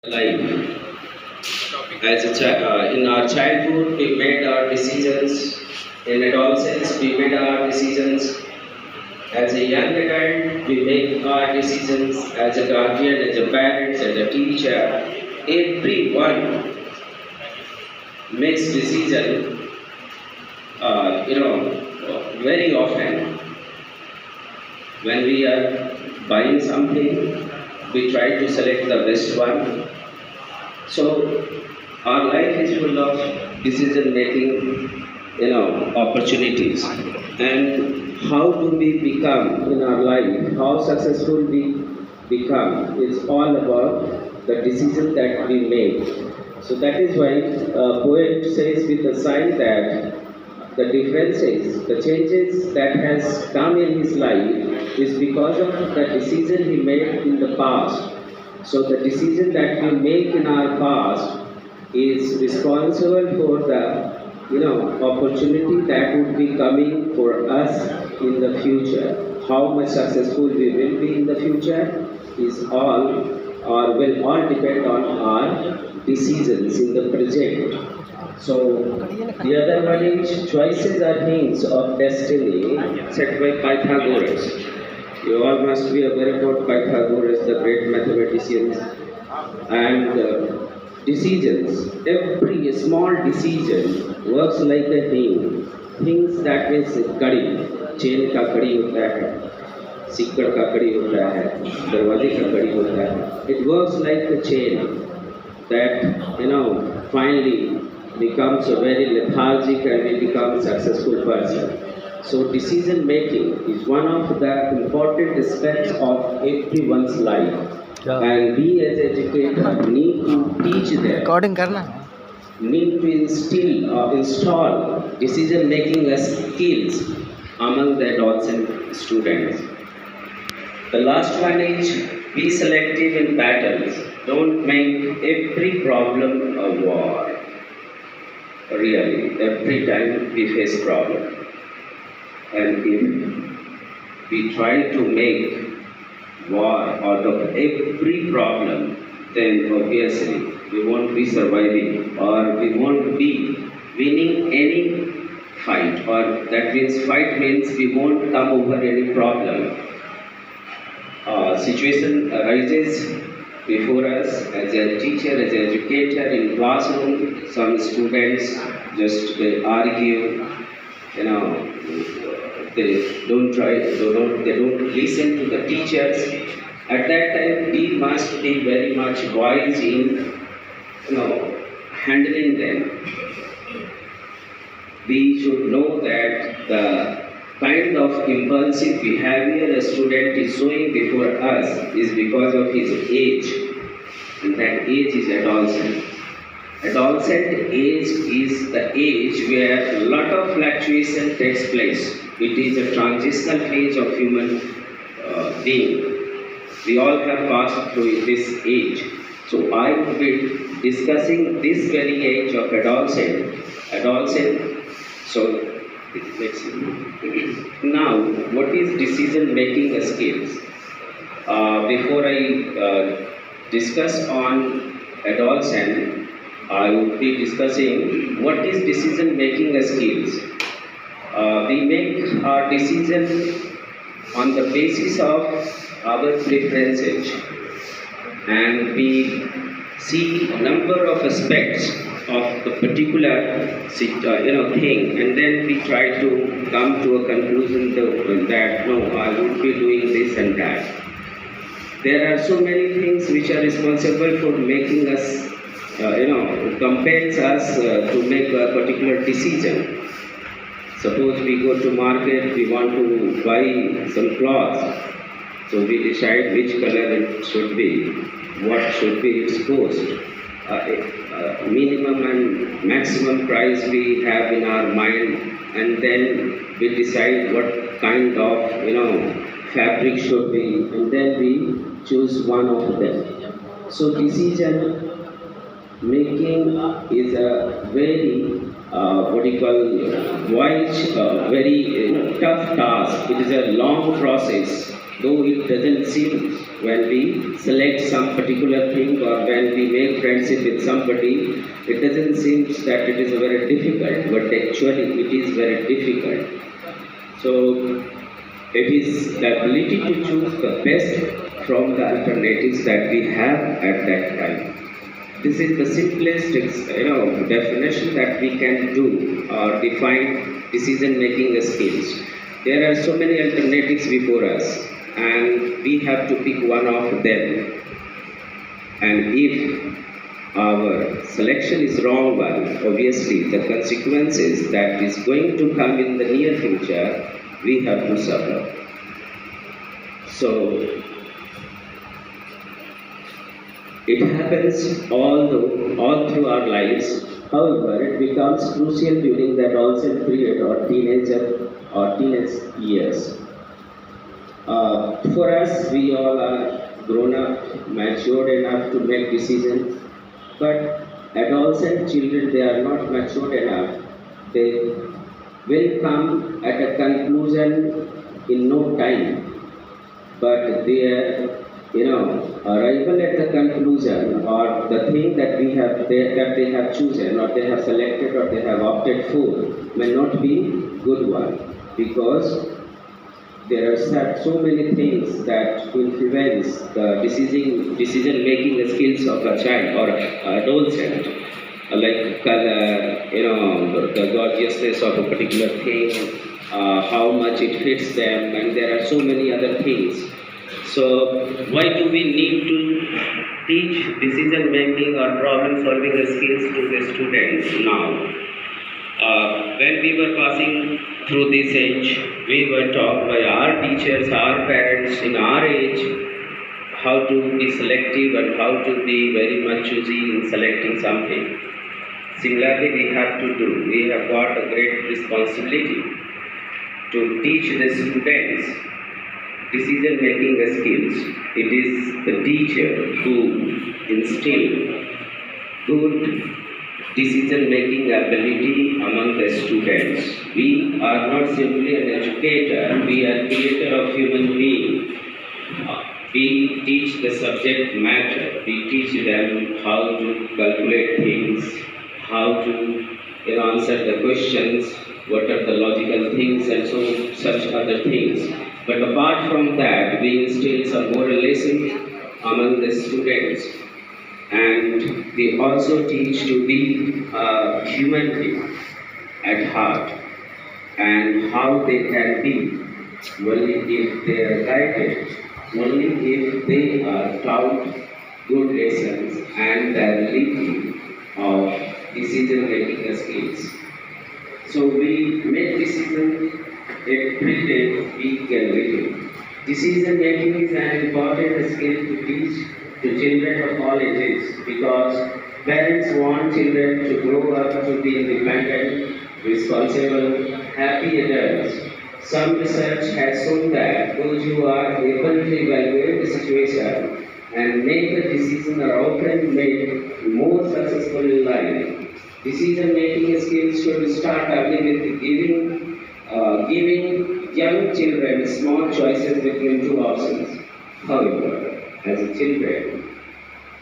Life. In our childhood, we made our decisions. In adolescence, we made our decisions. As a young adult, we make our decisions. As a guardian, as a parent, as a teacher, everyone makes decision. Very often when we are buying something, we try to select the best one. So our life is full of decision making, opportunities. And how do we become in our life, how successful we become is all about the decision that we make. So that is why a poet says with a sign that the differences, the changes that has come in his life is because of the decision he made in the past. So the decision that we make in our past is responsible for the opportunity that would be coming for us in the future. How much successful we will be in the future is all or will all depend on our decisions in the present. So the other one is choices are hints of destiny set by Pythagoras. You all must be aware about Pythagoras, the great mathematician, and decisions. Every small decision works like a hing. Things that means कड़ी, chain का कड़ी होता है, सिक्कड़ का कड़ी होता है, दरवाजे का कड़ी होता है. It works like a chain that finally becomes a very lethargic and we become a successful person. So decision making is one of the important aspects of everyone's life. Yeah. And we as educators need to teach them, recording करना need to install decision making skills among the adolescent students. The last one is be selective in battles. Don't make every problem a war. Really, every time we face problem. And if we try to make war out of every problem, then obviously we won't be surviving or we won't be winning any fight, or that means fight means we won't come over any problem. Situation arises before us as a teacher, as an educator in classroom. Some students just they argue, they don't listen to the teachers. At that time, we must be very much wise in handling them. We should know that the kind of impulsive behavior a student is showing before us is because of his age, and that age is adolescent. Adolescent age is the age where a lot of fluctuation takes place. It is a transitional phase of human being. We all have passed through this age. So I will be discussing this very age of adolescent. So let's see. Now, what is decision making skills? Before I discuss on adolescent, I will be discussing what is decision making skills. We make our decision on the basis of our preferences, and we see a number of aspects of the particular thing, and then we try to come to a conclusion that no, I would be doing this and that. There are so many things which are responsible for making us, compels us to make a particular decision. Suppose we go to market, we want to buy some clothes. So we decide which color it should be, what should be its cost, minimum and maximum price we have in our mind, and then we decide what kind of fabric should be, and then we choose one of them. So decision making is a very wise, very tough task. It is a long process though it doesn't seem when we select some particular thing or when we make friendship with somebody, it doesn't seem that it is very difficult, but actually it is very difficult. So it is the ability to choose the best from the alternatives that we have at that time. This is the simplest, definition that we can do or define decision-making skills. There are so many alternatives before us, and we have to pick one of them. And if our selection is wrong one, obviously the consequences that is going to come in the near future, we have to suffer. So it happens all through our lives. However, it becomes crucial during the adolescent period or teenage years. For us, we all are grown up, matured enough to make decisions, but adolescent children, they are not matured enough. They will come at a conclusion in no time, but their arrival at the conclusion or the thing that they have chosen or they have selected or they have opted for may not be good one, because there are so many things that influence the decision making skills of a child or adolescent, like color, the gorgeousness of a particular thing, how much it fits them, and there are so many other things. So why do we need to teach decision making or problem solving skills to the students now? When we were passing through this age, we were taught by our teachers, our parents in our age, how to be selective and how to be very much choosy in selecting something. Similarly, we have got a great responsibility to teach the students decision making skills. It is the teacher who instills good decision making ability among the students. We are not simply an educator, we are creator of human being. We teach the subject matter, we teach them how to calculate things, how to answer the questions, what are the logical things, and so such other things. But apart from that, we instill some moral lessons among the students, and we also teach to be a human being at heart and how they can be only if they are guided, only if they are taught good lessons and the ability of decision making skills. So we make decisions every day, week and week. Decision making is an important skill to teach to children of all ages, because parents want children to grow up to be independent, responsible, happy adults. Some research has shown that those who are able to evaluate the situation and make the decision are often made more successful in life. Decision making skills should start early with giving young children small choices between two options. However, as children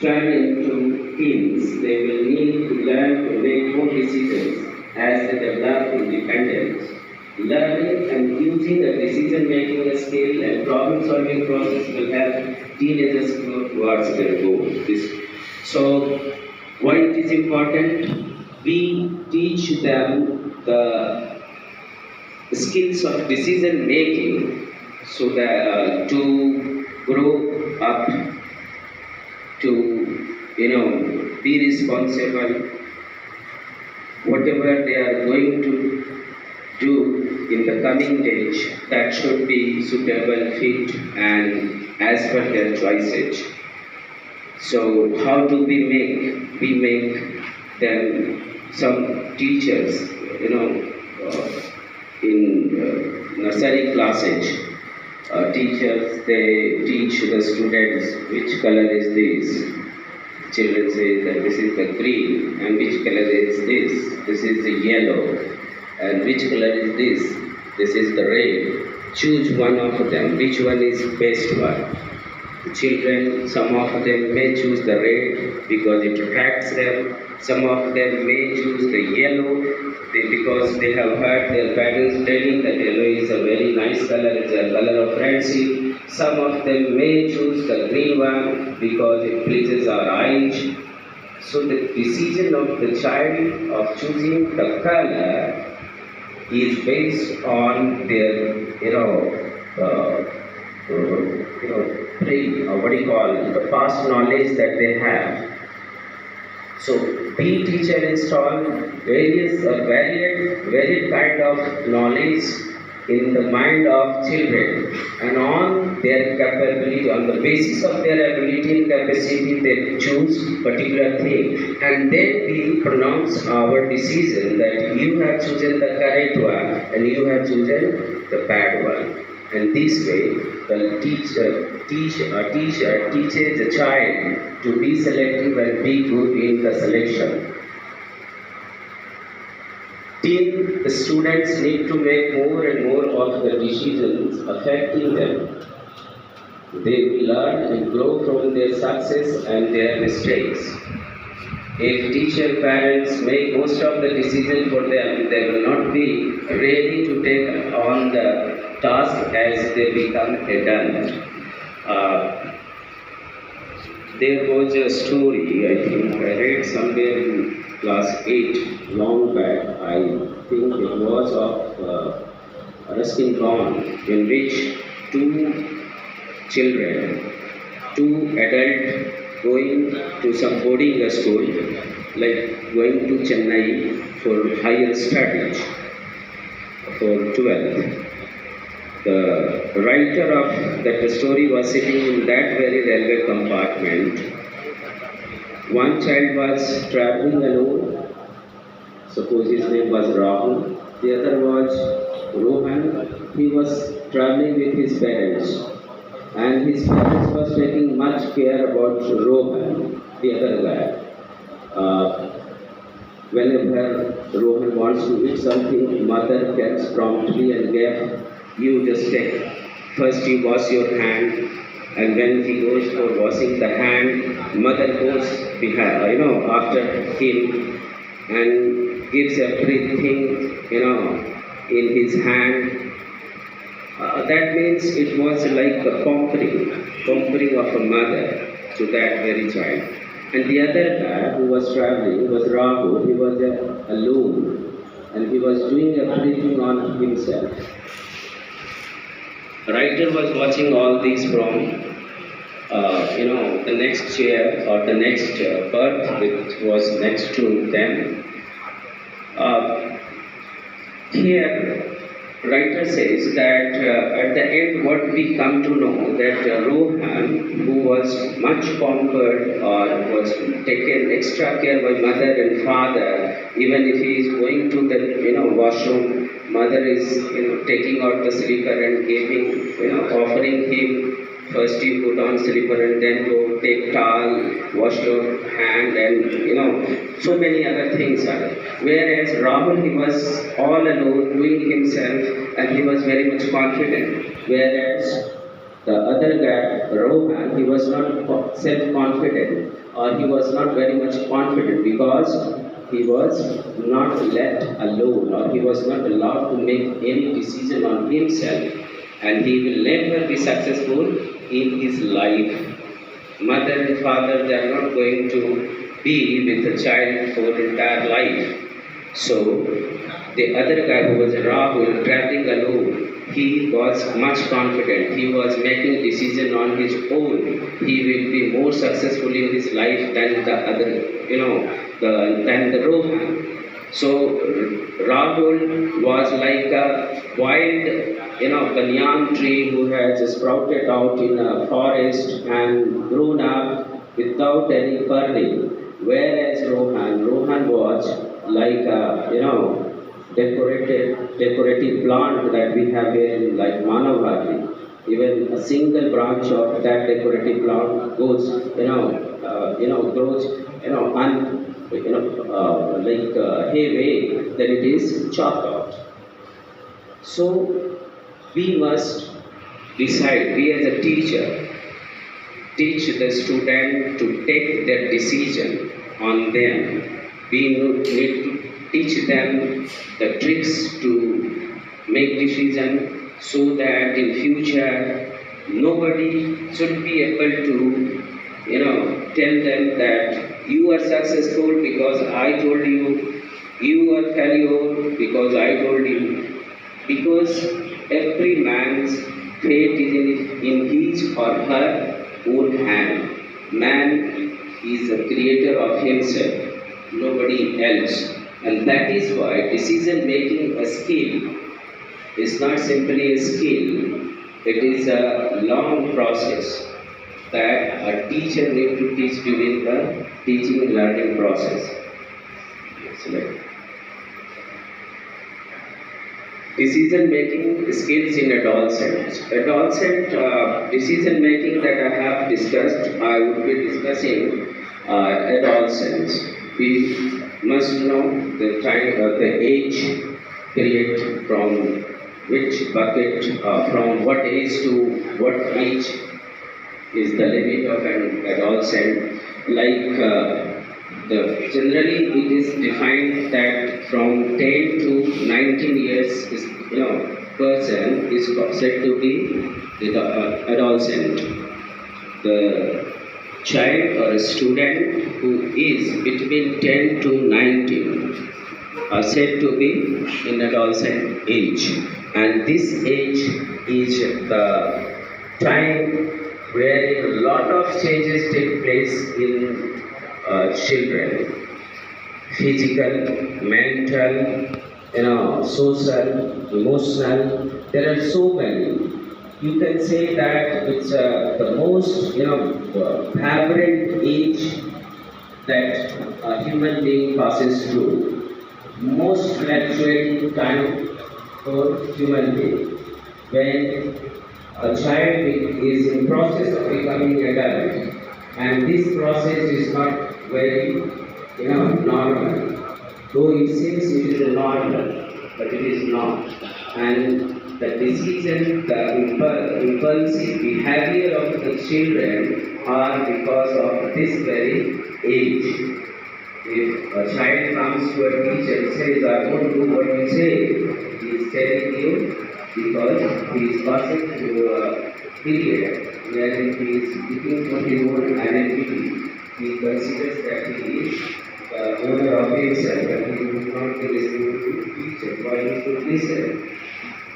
turn into teens, they will need to learn to make more decisions as they develop independence. Learning and using the decision-making skill and problem-solving process will help teenagers grow towards their goals. So, why it is important? We teach them the skills of decision-making so that to grow up, to be responsible, whatever they are going to do in the coming age, that should be suitable, fit, and as per their choices. So how do we make? We make them some teachers, in nursery classes. Teachers, they teach the students which color is this. Children say that this is the green, and which color is this? This is the yellow. And which color is this? This is the red. choose one of them, which one is best one. The children, some of them may choose the red because it attracts them. Some of them may choose the yellow because they have heard their parents telling that yellow is a very nice color, it's a color of friendship. Some of them may choose the green one because it pleases our eyes. So the decision of the child of choosing the color is based on their, what do you call, the past knowledge that they have. So PE teacher install varied kind of knowledge in the mind of children, and on their capability, on the basis of their ability and capacity, they choose particular thing, and then we pronounce our decision that you have chosen the correct one and you have chosen the bad one. And this way, the teacher teaches the child to be selective and be good in the selection. Till the students need to make more and more of the decisions affecting them, they will learn and grow from their success and their mistakes. If teacher parents make most of the decision for them, they will not be ready to take on the task as they become adult. There was a story, I think I read somewhere in class 8 long back. I think it was of Ruskin Bond, in which two children, two adults going to some boarding school, like going to Chennai for higher studies for 12th. The writer of that story was sitting in that very railway compartment. One child was traveling alone, suppose his name was Rahul. The other was Rohan. He was traveling with his parents, and his parents was taking much care about Rohan, the other guy. Whenever Rohan wants to eat something, mother gets promptly and gave, you just take. First you wash your hand, and when he goes for washing the hand, mother goes behind, after him and gives everything, in his hand. That means it was like a pampering of a mother to that very child. And the other guy who was traveling was Rahul. He was alone, and he was doing everything on himself. The writer was watching all these from, the next chair or the next berth which was next to them. Here, writer says that at the end what we come to know that Rohan, who was much pampered or was taken extra care by mother and father, even if he is going to the washroom, mother is taking out the slipper and giving, offering him, first you put on slipper and then go take towel, wash your hand, and so many other things are. Whereas Rahul, he was all alone doing himself, and he was very much confident. Whereas the other guy, Rohan, he was not self-confident, or he was not very much confident because he was not let alone, or he was not allowed to make any decision on himself, and he will never be successful in his life. Mother and father, they are not going to be with the child for entire life. So the other guy who was Rahul, traveling alone, he was much confident. He was making decision on his own. He will be more successful in his life than the other, than the Rohan. So Rahul was like a wild, banyan tree who has sprouted out in a forest and grown up without any burning. Whereas Rohan was like a, decorative plant that we have here in like Manavati. Even a single branch of that decorative plant goes, grows, hay way, then it is chopped out. So we must decide, we as a teacher, teach the student to take their decision on them. We need to teach them the tricks to make decision so that in future nobody should be able to, tell them that you are successful because I told you, you are failure because I told you. Because every man's fate is in his or her own hand. Man is a creator of himself, nobody else. And that is why decision making a skill is not simply a skill, it is a long process that a teacher needs to teach during the teaching and learning process. So, decision making skills in adolescents. Adolescent decision making that I have discussed, I would be discussing adolescents. We must know the time, the age period from which bucket, from what age to what age is the limit of an adolescent. Like generally it is defined that from 10 to 19 years is, person is said to be the adolescent. The child or a student who is between 10 to 19 are said to be in adolescent age, and this age is the time where a lot of changes take place in children: physical, mental, social, emotional. There are so many. You can say that it's the most, vibrant age that a human being passes through. Most fluctuating time for human being. When a child is in process of becoming adult, and this process is not very, normal. Though it seems it is normal, but it is not. And the decision, the impulsive behavior of the children are because of this very age. If a child comes to a teacher and says, I won't do what you say, he is telling you because he is passing through a period wherein he is looking for his own identity. He considers that he is the owner of himself and he would not be listening to the teacher. Why he should listen?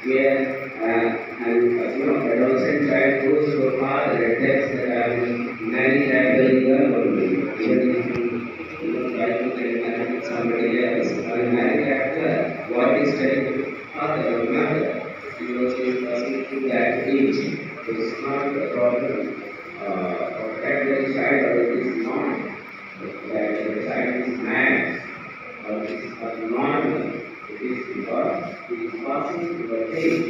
Where adolescent child goes to a father and tells that I will marry that very young only. Even if you try to marry somebody else, I will marry that girl. What is telling father or mother? Because he is passing through that age. It is not a problem of that very child, or it is not that the child is mad or it is abnormal. It is because he is passing through a age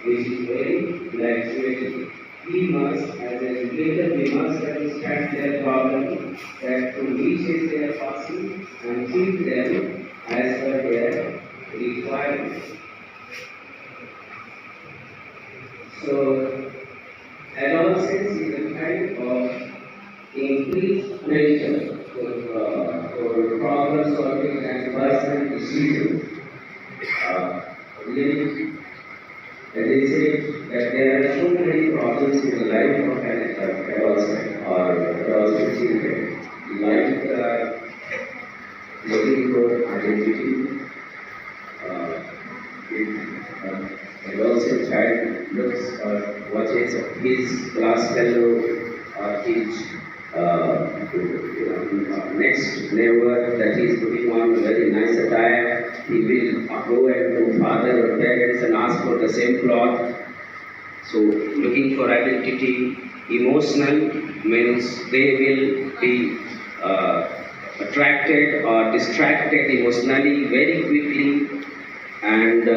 which is very fluctuating. We must, as an educator, we must understand their problem, that to which is they are passing, and treat them as per their requirements. So, adolescence is a kind of increased pressure for problem solving and personal decisions. As I said, that there are so many problems in the life of an adolescent or adolescent children, like looking for identity. If adolescent child looks or watches his class fellow or his next neighbor that he is putting on a very nice attire, he will go and to father or parents and ask for the same cloth. So looking for identity, emotional means they will be attracted or distracted emotionally very quickly, and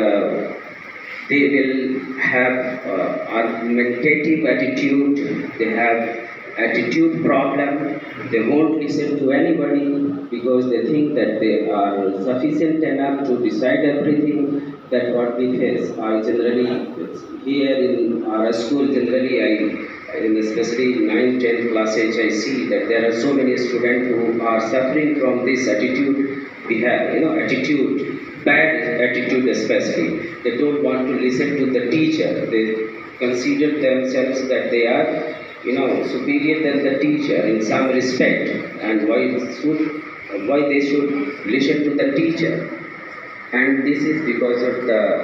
they will have argumentative attitude, they have attitude problem, they won't listen to anybody because they think that they are sufficient enough to decide everything. that what we face are generally here in our school. Generally, in especially 9, 10 class age, I see that there are so many students who are suffering from this attitude. We have, attitude, bad attitude especially. They don't want to listen to the teacher. They consider themselves that they are, superior than the teacher in some respect, and why they should listen to the teacher. And this is because of the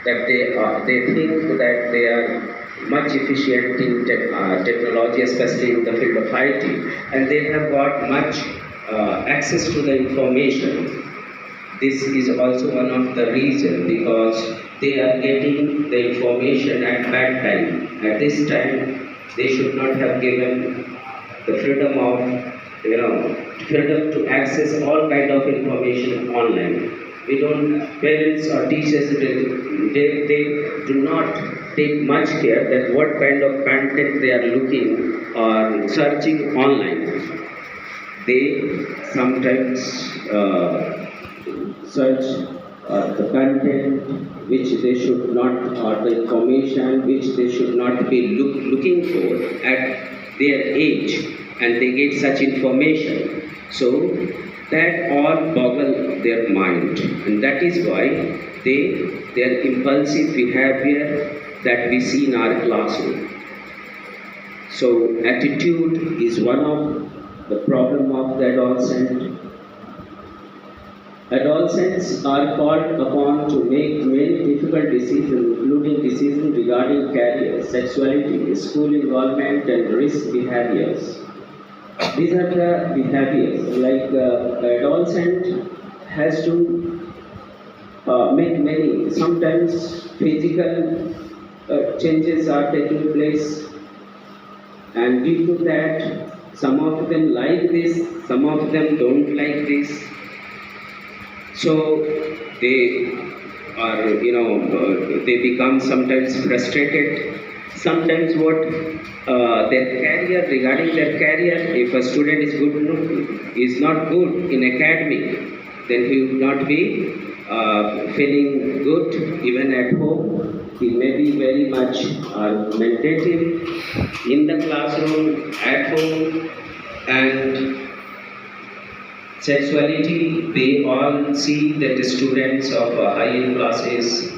that they think that they are much efficient in technology, especially in the field of IT, and they have got much access to the information. This is also one of the reasons, because they are getting the information at bad time. At this time, they should not have given the freedom of, freedom to access all kind of information online. We don't, parents or teachers, they do not take much care that what kind of content they are looking or searching online. They sometimes search the content which they should not, or the information which they should not be looking for at their age, and they get such information. So that all boggle their mind, and that is why their impulsive behavior that we see in our classroom. So attitude is one of the problem of the adolescent. Adolescents are called upon to make many difficult decisions, including decisions regarding career, sexuality, school involvement, and risk behaviors. These are the behaviors. Like adolescent has to make many. Sometimes physical changes are taking place, and due to that, some of them like this, some of them don't like this. So they are, they become sometimes frustrated. Sometimes what their career, regarding their career, if a student is not good in academic, then he will not be feeling good even at home. He may be very much argumentative in the classroom, at home, and sexuality. They all see that the students of higher classes,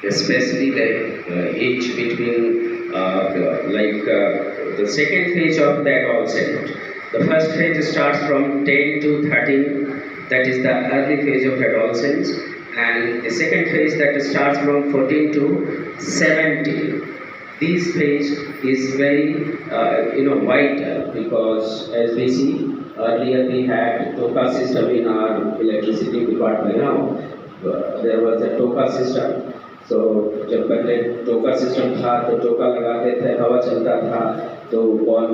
especially the age between the second phase of the adolescent. The first phase starts from 10 to 13, that is the early phase of adolescence, and the second phase that starts from 14 to 17. This phase is very vital, because as we see earlier we had TOCA system in our electricity department. Now there was a TOCA system. So जब पहले टोका system था तो टोका लगाते थे, हवा चलता था तो बॉल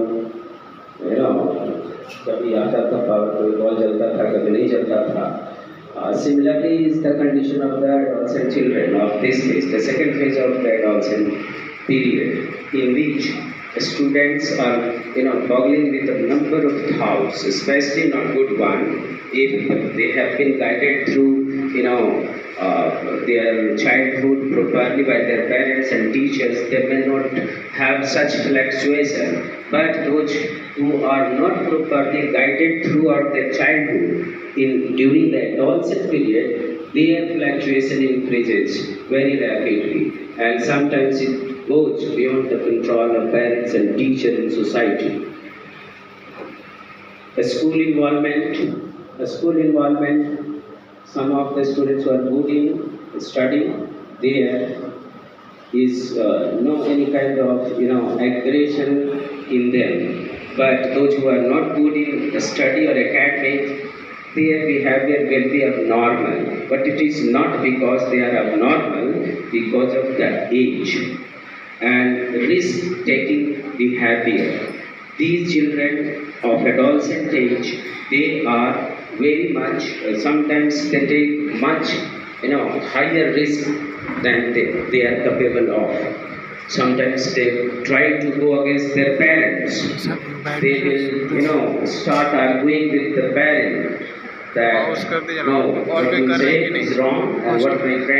कभी आता था, कोई बॉल जलता था, कभी नहीं जलता था. Similarly is the condition of the adolescent children of this phase, the second phase of the adolescent period, in which students are boggling with a number of thoughts, especially not good one. If they have been guided through their childhood properly by their parents and teachers, they may not have such fluctuation. But those who are not properly guided throughout their childhood, during the adolescent period, their fluctuation increases very rapidly, and sometimes it goes beyond the control of parents and teachers in society. A school involvement, some of the students who are good in studying, there is no any kind of aggression in them. But those who are not good in study or academic, their behavior will be abnormal. But it is not because they are abnormal, because of the age and risk-taking behavior. These children of adolescent age, they are very much, sometimes they take much, higher risk than they are capable of. Sometimes they try to go against their parents. They will, start arguing with the parent, that pause कर दीजिए ना no, और what कोई you कर रहे say हैं कि is नहीं wrong and पॉज what कर my friend